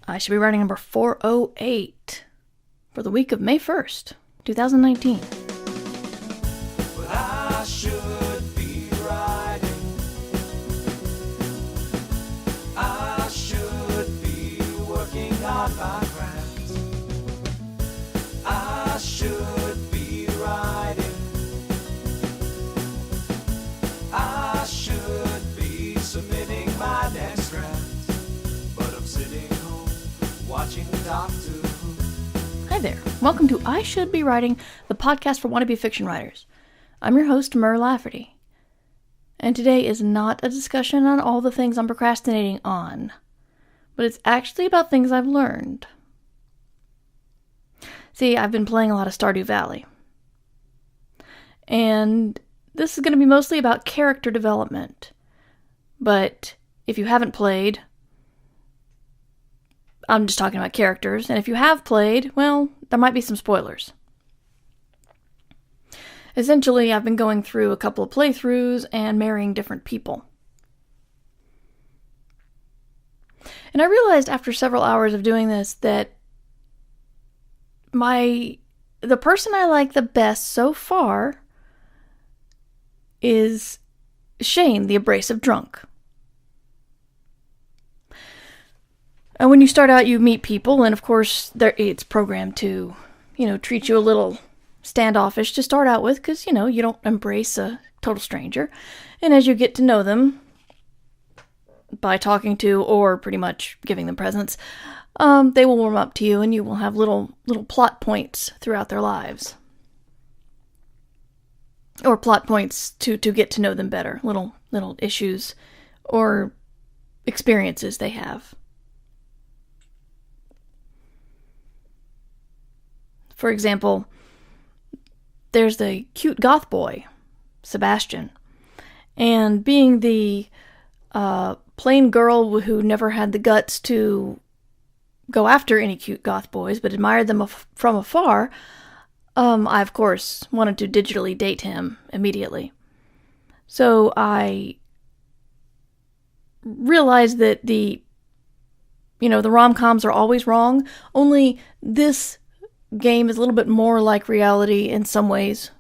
I should be writing number 408 for the week of May 1st, 2019. Well, I should be writing. I should be working on my craft. I should be writing. I should be submitting my next draft. But I'm sitting home watching Doctor Who. Hi there. Welcome to I Should Be Writing, the podcast for wannabe fiction writers. I'm your host, Mur Lafferty. And today is not a discussion on all the things I'm procrastinating on, but it's actually about things I've learned. See, I've been playing a lot of Stardew Valley. And this is going to be mostly about character development. But if you haven't played, I'm just talking about characters. And if you have played, well, there might be some spoilers. Essentially, I've been going through a couple of playthroughs and marrying different people. And I realized after several hours of doing this that the person I like the best so far is Shane, the abrasive drunk. And when you start out, you meet people, and of course, it's programmed to, treat you a little standoffish to start out with, because, you don't embrace a total stranger. And as you get to know them, by talking to, or pretty much giving them presents, they will warm up to you, and you will have little plot points throughout their lives. Or plot points to get to know them better. Little issues or experiences they have. For example, there's the cute goth boy, Sebastian. And being the plain girl who never had the guts to go after any cute goth boys, but admired them from afar, I, of course, wanted to digitally date him immediately. So I realized that the rom-coms are always wrong, only this game is a little bit more like reality in some ways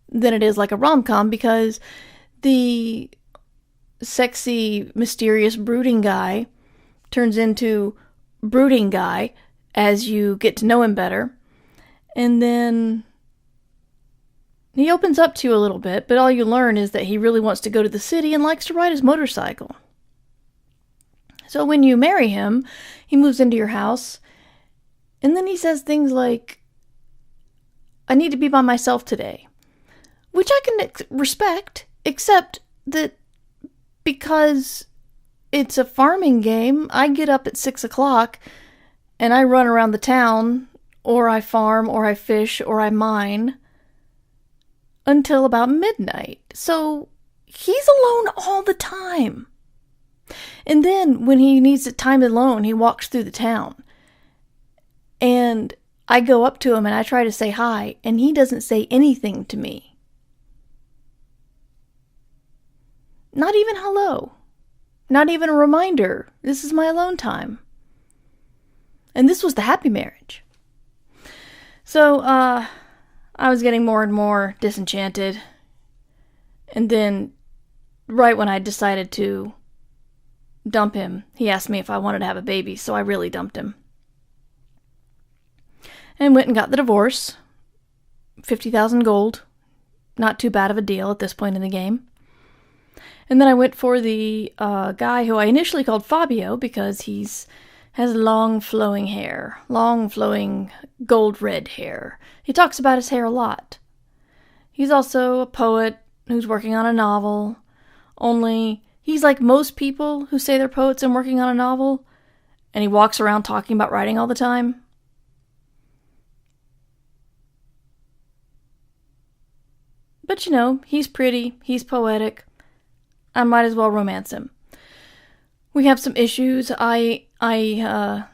than it is like a rom-com, because the sexy, mysterious, brooding guy turns into brooding guy as you get to know him better. And then he opens up to you a little bit, but all you learn is that he really wants to go to the city and likes to ride his motorcycle. So when you marry him, he moves into your house, and then he says things like, "I need to be by myself today," which I can respect, except that because it's a farming game, I get up at 6 o'clock and I run around the town, or I farm, or I fish, or I mine until about midnight. So he's alone all the time. And then when he needs time alone, he walks through the town. And I go up to him and I try to say hi, and he doesn't say anything to me. Not even hello. Not even a reminder. This is my alone time. And this was the happy marriage. So, I was getting more and more disenchanted. And then, right when I decided to dump him, he asked me if I wanted to have a baby, so I really dumped him. And went and got the divorce. 50,000 gold. Not too bad of a deal at this point in the game. And then I went for the guy who I initially called Fabio, because has long flowing hair. Long flowing gold red hair. He talks about his hair a lot. He's also a poet who's working on a novel. Only he's like most people who say they're poets and working on a novel. And he walks around talking about writing all the time. But he's pretty, he's poetic. I might as well romance him. We have some issues. I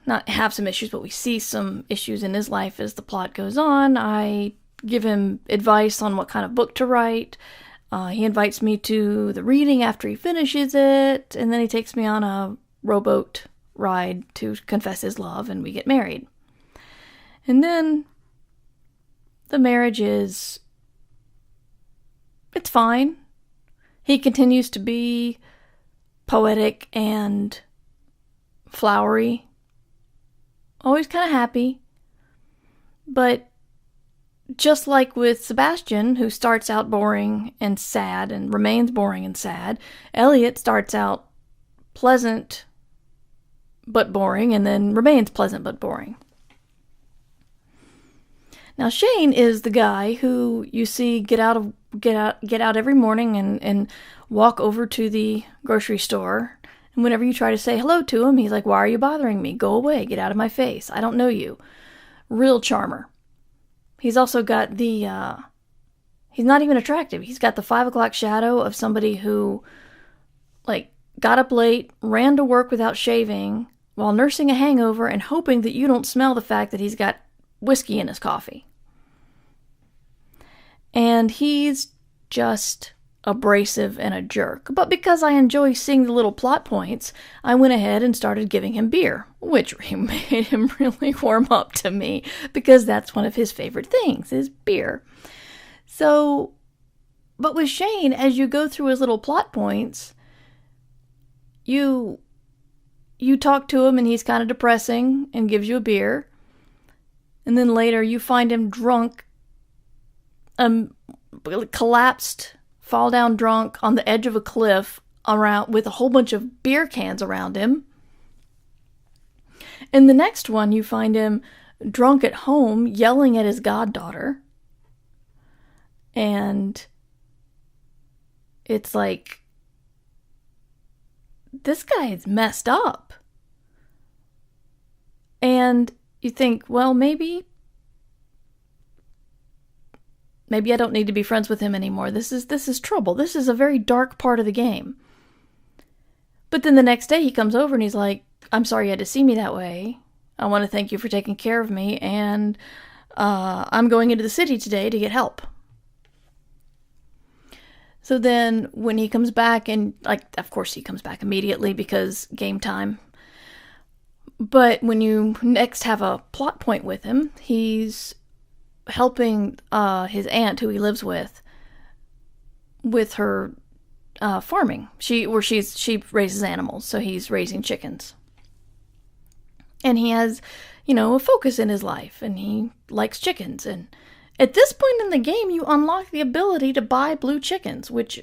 not have some issues, but we see some issues in his life as the plot goes on. I give him advice on what kind of book to write. He invites me to the reading after he finishes it, and then he takes me on a rowboat ride to confess his love, and we get married. And then the marriage it's fine. He continues to be poetic and flowery. Always kind of happy. But just like with Sebastian, who starts out boring and sad and remains boring and sad, Elliot starts out pleasant but boring and then remains pleasant but boring. Now Shane is the guy who you see get out every morning and walk over to the grocery store. And whenever you try to say hello to him, he's like, "Why are you bothering me? Go away. Get out of my face. I don't know you." Real charmer. He's also got he's not even attractive. He's got the 5 o'clock shadow of somebody who, like, got up late, ran to work without shaving, while nursing a hangover and hoping that you don't smell the fact that he's got whiskey in his coffee. And he's just abrasive and a jerk. But because I enjoy seeing the little plot points, I went ahead and started giving him beer, which made him really warm up to me, because that's one of his favorite things, is beer. So, but with Shane, as you go through his little plot points, you talk to him and he's kind of depressing and gives you a beer. And then later you find him drunk, collapsed, fall down drunk on the edge of a cliff around with a whole bunch of beer cans around him. In the next one, you find him drunk at home yelling at his goddaughter. And it's like, this guy is messed up. And you think, well, maybe I don't need to be friends with him anymore. This is trouble. This is a very dark part of the game. But then the next day he comes over and he's like, "I'm sorry you had to see me that way. I want to thank you for taking care of me, and I'm going into the city today to get help." So then when he comes back, and of course he comes back immediately because game time. But when you next have a plot point with him, he's helping his aunt, who he lives with her farming. She raises animals, so he's raising chickens. And he has, a focus in his life, and he likes chickens. And at this point in the game, you unlock the ability to buy blue chickens, which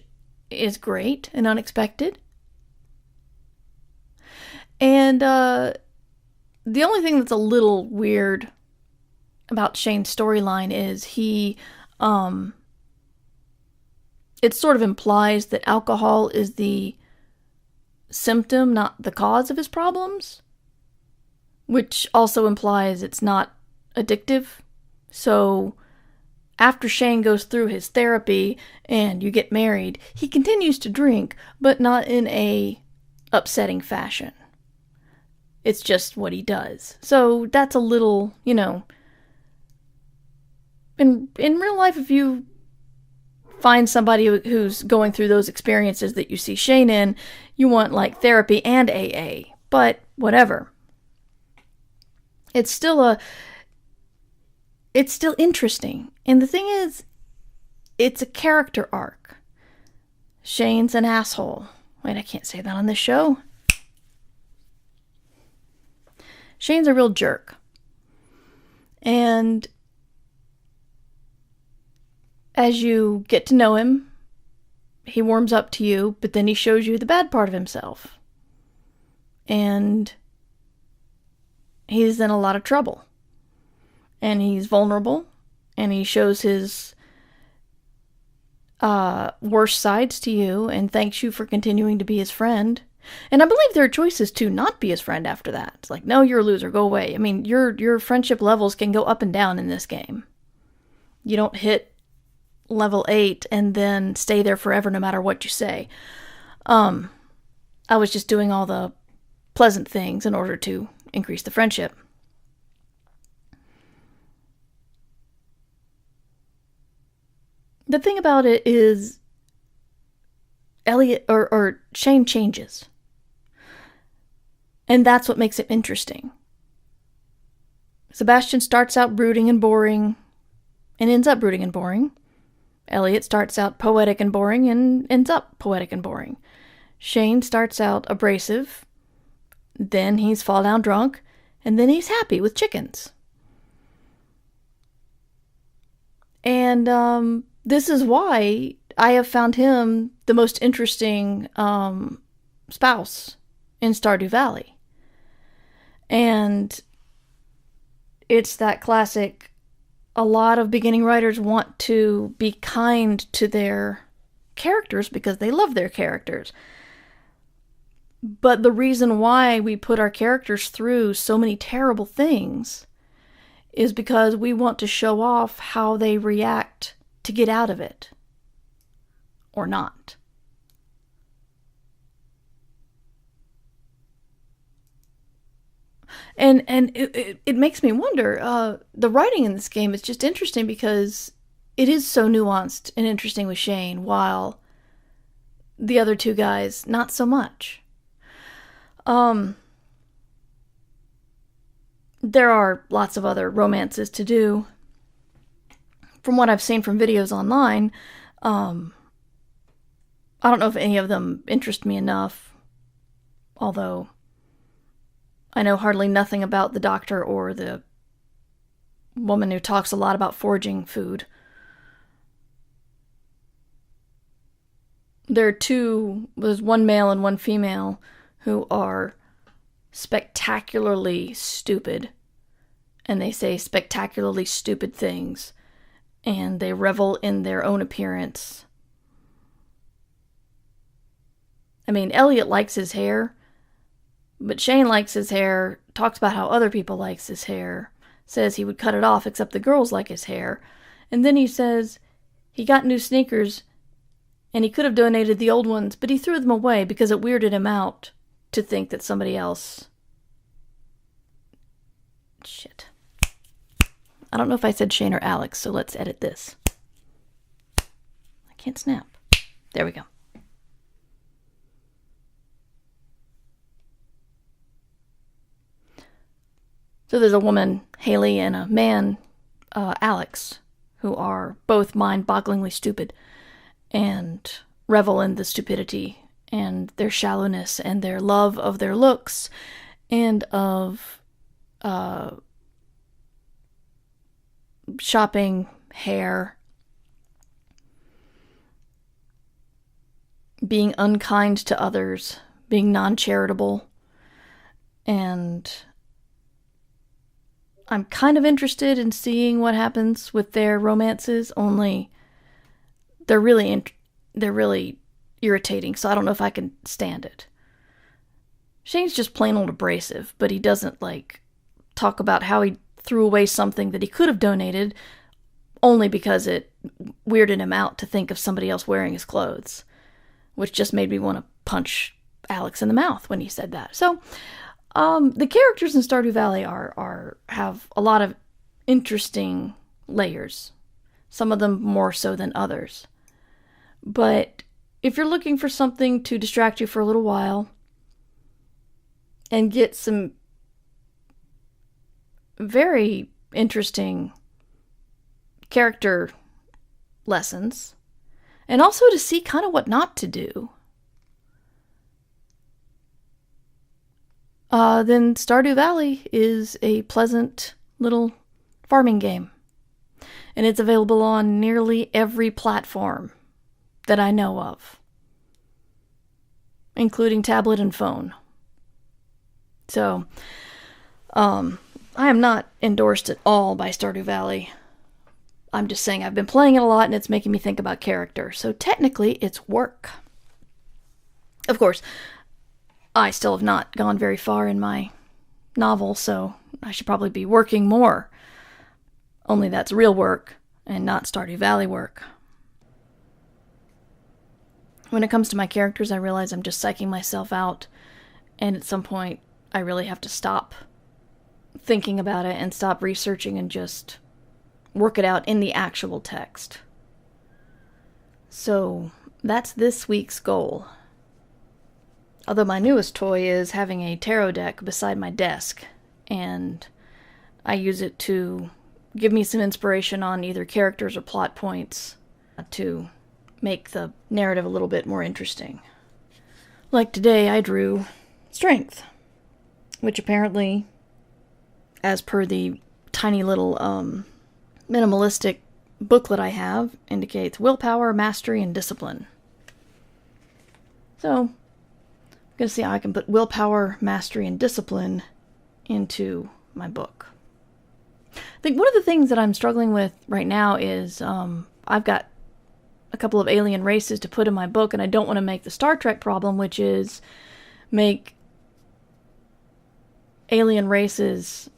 is great and unexpected. And the only thing that's a little weird about Shane's storyline is it sort of implies that alcohol is the symptom, not the cause of his problems, which also implies it's not addictive. So after Shane goes through his therapy and you get married, he continues to drink, but not in a upsetting fashion. It's just what he does. So that's a little, in real life, if you find somebody who's going through those experiences that you see Shane in, you want therapy and AA. But whatever. It's still interesting. And the thing is, it's a character arc. Shane's an asshole. Wait, I can't say that on this show. Shane's a real jerk. And as you get to know him, he warms up to you, but then he shows you the bad part of himself. And he's in a lot of trouble. And he's vulnerable. And he shows his worst sides to you and thanks you for continuing to be his friend. And I believe there are choices to not be his friend after that. It's like, no, you're a loser, go away. I mean, your friendship levels can go up and down in this game. You don't hit level 8 and then stay there forever no matter what you say. I was just doing all the pleasant things in order to increase the friendship. The thing about it is Elliot or Shane changes. And that's what makes it interesting. Sebastian starts out brooding and boring and ends up brooding and boring. Elliot starts out poetic and boring and ends up poetic and boring. Shane starts out abrasive, then he's fall down drunk, and then he's happy with chickens. And this is why I have found him the most interesting spouse in Stardew Valley. And it's that classic, a lot of beginning writers want to be kind to their characters because they love their characters. But the reason why we put our characters through so many terrible things is because we want to show off how they react to get out of it. Or not. And it makes me wonder, the writing in this game is just interesting because it is so nuanced and interesting with Shane, while the other two guys, not so much. There are lots of other romances to do. From what I've seen from videos online, I don't know if any of them interest me enough, although I know hardly nothing about the doctor or the woman who talks a lot about foraging food. There's one male and one female who are spectacularly stupid, and they say spectacularly stupid things, and they revel in their own appearance. I mean, Elliot likes his hair, but Shane likes his hair, talks about how other people likes his hair, says he would cut it off except the girls like his hair, and then he says he got new sneakers and he could have donated the old ones, but he threw them away because it weirded him out to think that somebody else... Shit. I don't know if I said Shane or Alex, so let's edit this. I can't snap. There we go. So there's a woman, Haley, and a man, Alex, who are both mind-bogglingly stupid and revel in the stupidity and their shallowness and their love of their looks and of shopping, hair, being unkind to others, being non-charitable, and I'm kind of interested in seeing what happens with their romances, only they're really irritating, so I don't know if I can stand it. Shane's just plain old abrasive, but he doesn't, talk about how he threw away something that he could have donated only because it weirded him out to think of somebody else wearing his clothes, which just made me want to punch Alex in the mouth when he said that. So, the characters in Stardew Valley have a lot of interesting layers. Some of them more so than others. But if you're looking for something to distract you for a little while and get some very interesting character lessons, and also to see kind of what not to do, then Stardew Valley is a pleasant little farming game. And it's available on nearly every platform that I know of, including tablet and phone. So, I am not endorsed at all by Stardew Valley. I'm just saying I've been playing it a lot and it's making me think about character. So technically, it's work. Of course, I still have not gone very far in my novel, so I should probably be working more. Only that's real work and not Stardew Valley work. When it comes to my characters, I realize I'm just psyching myself out, and at some point, I really have to stop thinking about it and stop researching and just work it out in the actual text. So, that's this week's goal. Although my newest toy is having a tarot deck beside my desk, and I use it to give me some inspiration on either characters or plot points to make the narrative a little bit more interesting. Like today, I drew strength, which apparently, as per the tiny little minimalistic booklet I have, indicates willpower, mastery, and discipline. So, I'm going to see how I can put willpower, mastery, and discipline into my book. I think one of the things that I'm struggling with right now is I've got a couple of alien races to put in my book, and I don't want to make the Star Trek problem, which is make alien races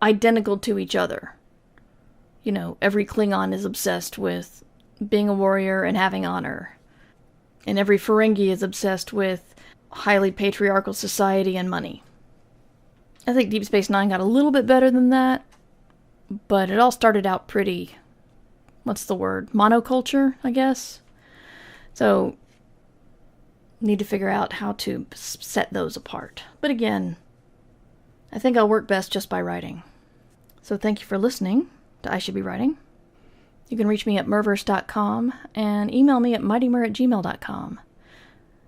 identical to each other. You know, every Klingon is obsessed with being a warrior and having honor. And every Ferengi is obsessed with highly patriarchal society and money. I think Deep Space Nine got a little bit better than that, but it all started out pretty, monoculture, I guess. So, need to figure out how to set those apart. But again, I think I'll work best just by writing. So thank you for listening to I Should Be Writing. You can reach me at merverse.com and email me at mightymur@gmail.com.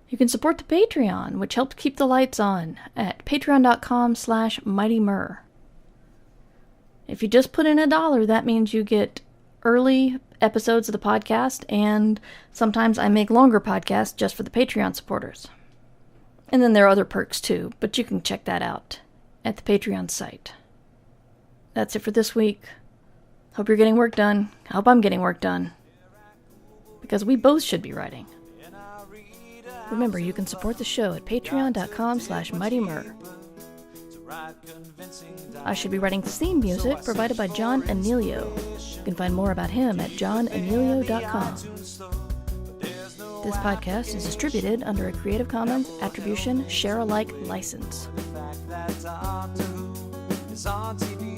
You can support the Patreon, which helps keep the lights on, at patreon.com/mightymur. If you just put in $1, that means you get early episodes of the podcast, and sometimes I make longer podcasts just for the Patreon supporters. And then there are other perks too, but you can check that out at the Patreon site. That's it for this week. Hope you're getting work done. I hope I'm getting work done. Because we both should be writing. Remember, you can support the show at patreon.com/mightymur. I Should Be Writing theme music provided by John Anelio. You can find more about him at johnanelio.com. This podcast is distributed under a Creative Commons Attribution Share-alike license. It's on TV.